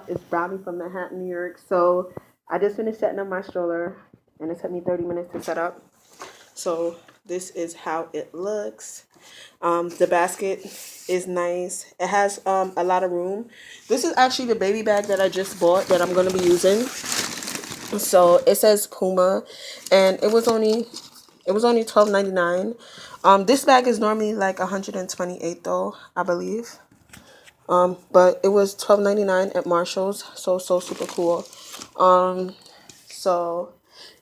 It's Brownie from Manhattan, New York. So I just finished setting up my stroller, and it took me 30 minutes to set up. So this is how it looks. The basket is nice. It has a lot of room. This is actually the baby bag that I just bought that I'm gonna be using. So it says Puma, and it was only $12.99. This bag is normally like 128 though, I believe. But it was $12.99 at Marshall's, so super cool. Um, so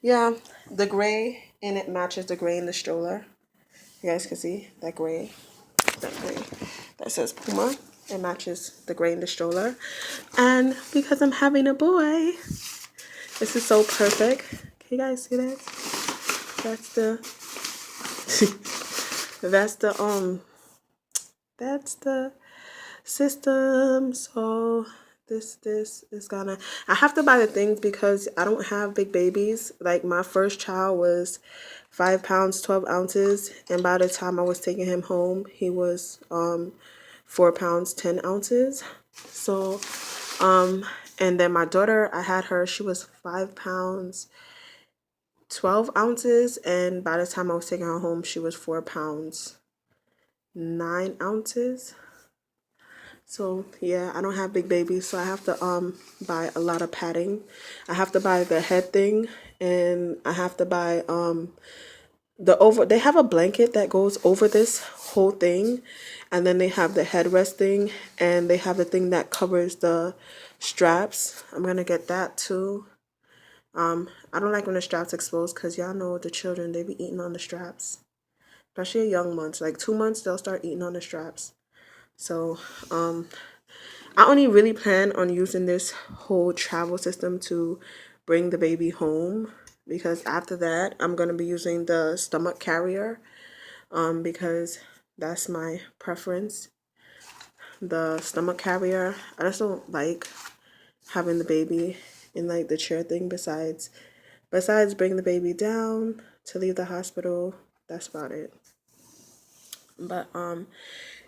yeah, the gray and it matches the gray in the stroller. You guys can see that gray that says Puma. It matches the gray in the stroller, and because I'm having a boy, this is so perfect. Can you guys see that? That's the that's the that's the system. So this is gonna, I have to buy the things because I don't have big babies. Like my first child was 5 pounds 12 ounces, and by the time I was taking him home he was 4 pounds 10 ounces. So and then my daughter, I had her, she was 5 pounds 12 ounces, and by the time I was taking her home she was 4 pounds 9 ounces. So yeah, I don't have big babies, so I have to buy a lot of padding. I have to buy the head thing, and I have to buy they have a blanket that goes over this whole thing, and then they have the headrest thing, and they have the thing that covers the straps. I'm gonna get that too. I don't like when the straps expose because y'all know the children, they be eating on the straps, especially young months, like 2 months they'll start eating on the straps. So I only really plan on using this whole travel system to bring the baby home, because after that I'm going to be using the stomach carrier, because that's my preference. The stomach carrier, I just don't like having the baby in like the chair thing. Besides bringing the baby down to leave the hospital, that's about it. But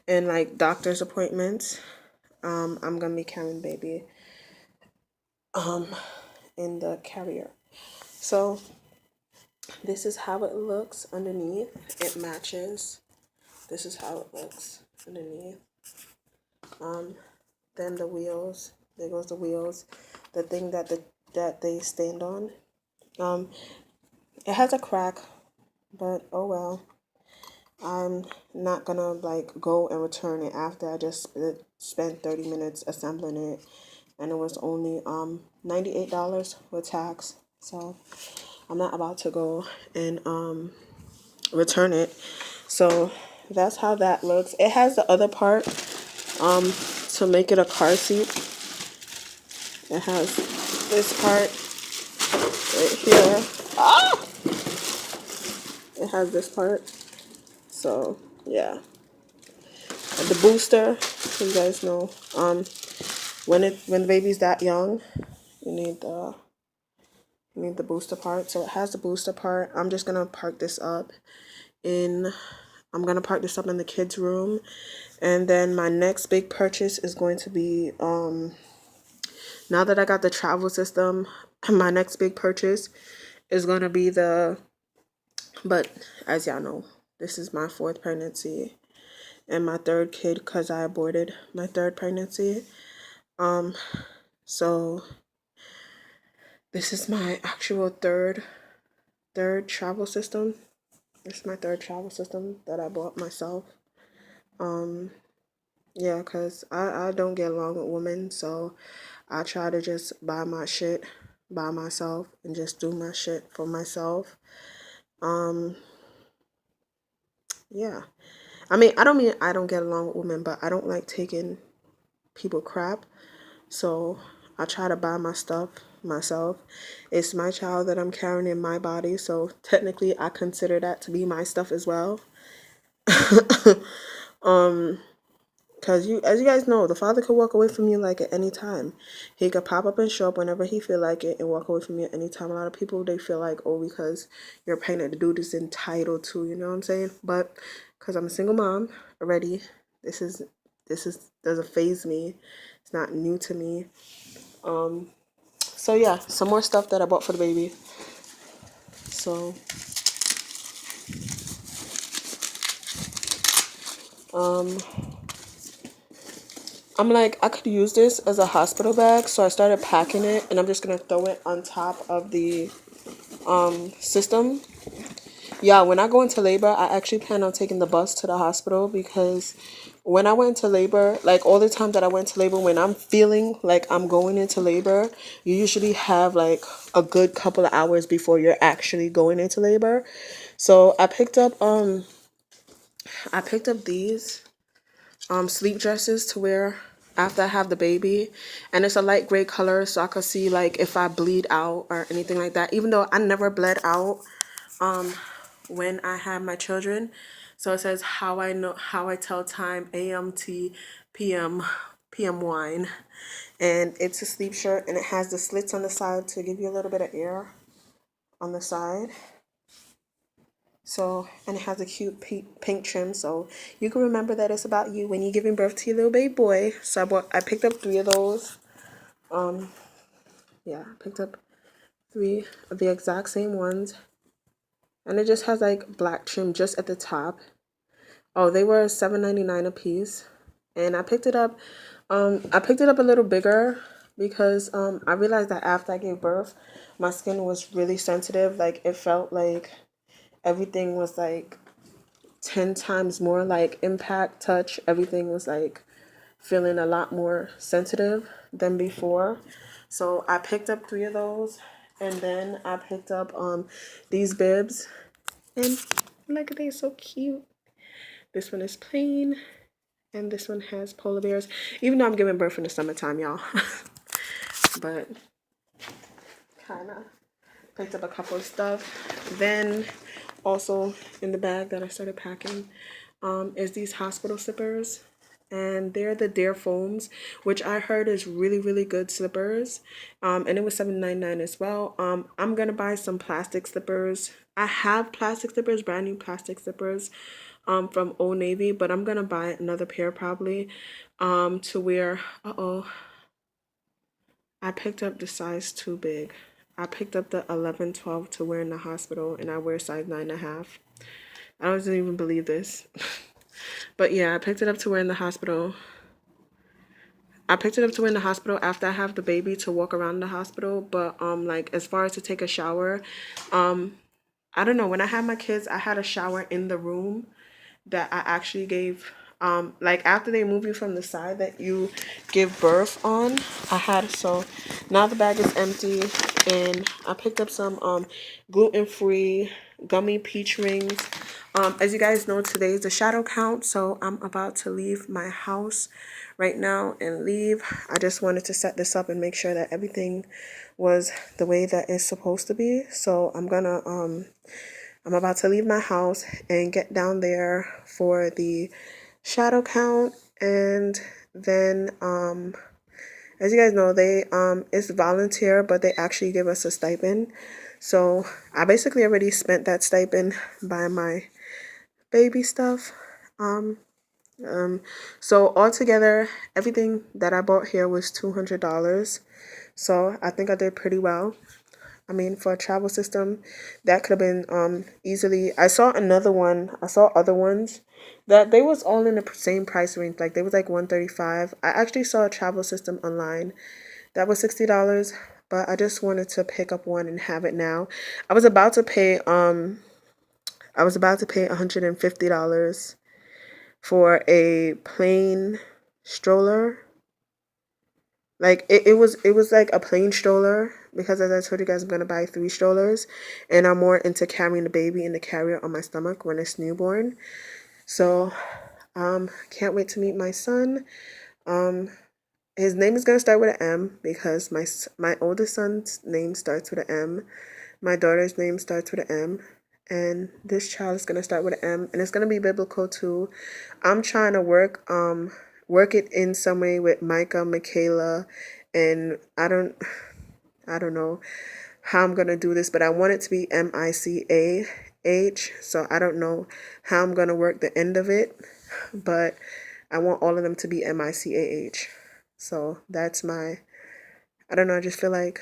and like doctor's appointments, I'm gonna be carrying baby in the carrier. So this is how it looks underneath. It matches. This is how it looks underneath. Then the wheels. There goes the wheels. The thing that they stand on. Um, it has a crack, but oh well. I'm not gonna like go and return it after I just spent 30 minutes assembling it, and it was only $98 with tax. So I'm not about to go and return it. So that's how that looks. It has the other part to make it a car seat. It has this part right here. Ah! It has this part. So yeah. And the booster, you guys know, when the baby's that young, you need the booster part. So it has the booster part. I'm just gonna park this up in I'm gonna park this up in the kids' room, and then my next big purchase is going to be now that I got the travel system, my next big purchase is gonna be but as y'all know, this is my fourth pregnancy and my third kid because I aborted my third pregnancy. So this is my actual third travel system. This is my third travel system that I bought myself. Yeah, because I don't get along with women, so I try to just buy my shit by myself and just do my shit for myself. Um, yeah. I mean, I don't mean I don't get along with women, but I don't like taking people crap. So I try to buy my stuff myself. It's my child that I'm carrying in my body, so technically I consider that to be my stuff as well. Because as you guys know, the father could walk away from you like at any time. He could pop up and show up whenever he feel like it and walk away from you at any time. A lot of people, they feel like, oh, because you're pregnant, the dude is entitled to, you know what I'm saying? But because I'm a single mom already, this doesn't phase me. It's not new to me. So yeah, some more stuff that I bought for the baby. So I'm like, I could use this as a hospital bag, so I started packing it, and I'm just gonna throw it on top of the system. Yeah, when I go into labor, I actually plan on taking the bus to the hospital because when I went into labor, like all the time that I went to labor, when I'm feeling like I'm going into labor, you usually have like a good couple of hours before you're actually going into labor. So I picked up these sleep dresses to wear after I have the baby, and it's a light gray color so I could see like if I bleed out or anything like that, even though I never bled out when I had my children. So it says how I tell time, AM, T, PM, PM wine. And it's a sleep shirt, and it has the slits on the side to give you a little bit of air on the side. So, and it has a cute pink trim, so you can remember that it's about you when you're giving birth to your little baby boy. So I picked up 3 of those. Yeah, I picked up 3 of the exact same ones, and it just has like black trim just at the top. Oh, they were $7.99 a piece, and I picked it up. I picked it up a little bigger because I realized that after I gave birth, my skin was really sensitive. Like it felt like everything was like 10 times more like impact, touch. Everything was like feeling a lot more sensitive than before. So I picked up 3 of those, and then I picked up these bibs, and look, they're so cute. This one is plain, and this one has polar bears, even though I'm giving birth in the summertime, y'all. But kind of picked up a couple of stuff. Then also in the bag that I started packing is these hospital slippers, and they're the Dare foams, which I heard is really really good slippers, and it was $7.99 as well. I'm gonna buy some plastic slippers. I have plastic slippers, brand new plastic slippers from Old Navy, but I'm gonna buy another pair probably to wear. I picked up the size too big. I picked up the 11, 12 to wear in the hospital, and I wear size 9.5. I don't even believe this. But yeah, I picked it up to wear in the hospital. I picked it up to wear in the hospital after I have the baby to walk around the hospital. But like as far as to take a shower, I don't know. When I had my kids, I had a shower in the room that I actually gave like after they move you from the side that you give birth on. I had, so now the bag is empty, and I picked up some gluten-free gummy peach rings. As you guys know, today is the shadow count, so I'm about to leave my house right now and leave. I just wanted to set this up and make sure that everything was the way that it's supposed to be. So I'm about to leave my house and get down there for the shadow count, and then as you guys know, they it's volunteer, but they actually give us a stipend. So I basically already spent that stipend buying my baby stuff. So altogether, everything that I bought here was $200. So I think I did pretty well. I mean, for a travel system, that could have been easily. I saw another one. I saw other ones that they was all in the same price range. Like they was like 135. I actually saw a travel system online that was $60, but I just wanted to pick up one and have it now. I was about to pay $150 for a plain stroller. Like it was like a plain stroller, because as I told you guys, I'm gonna buy 3 strollers, and I'm more into carrying the baby in the carrier on my stomach when it's newborn. So can't wait to meet my son. His name is gonna start with an M because my oldest son's name starts with an M. My daughter's name starts with an M. And this child is gonna start with an M, and it's gonna be biblical too. I'm trying to work it in some way with Micah, Michaela, and I don't know how I'm gonna do this, but I want it to be Micah. So I don't know how I'm gonna work the end of it, but I want all of them to be Micah. So that's my, I don't know, I just feel like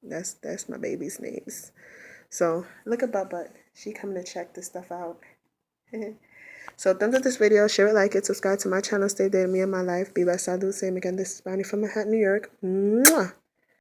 that's my baby's names. So look at Butt. She coming to check this stuff out. So thumbs up this video, share it, like it, subscribe to my channel, stay there, me and my life. Be best, I do the same again. This is Brownie from Manhattan, New York. Mwah!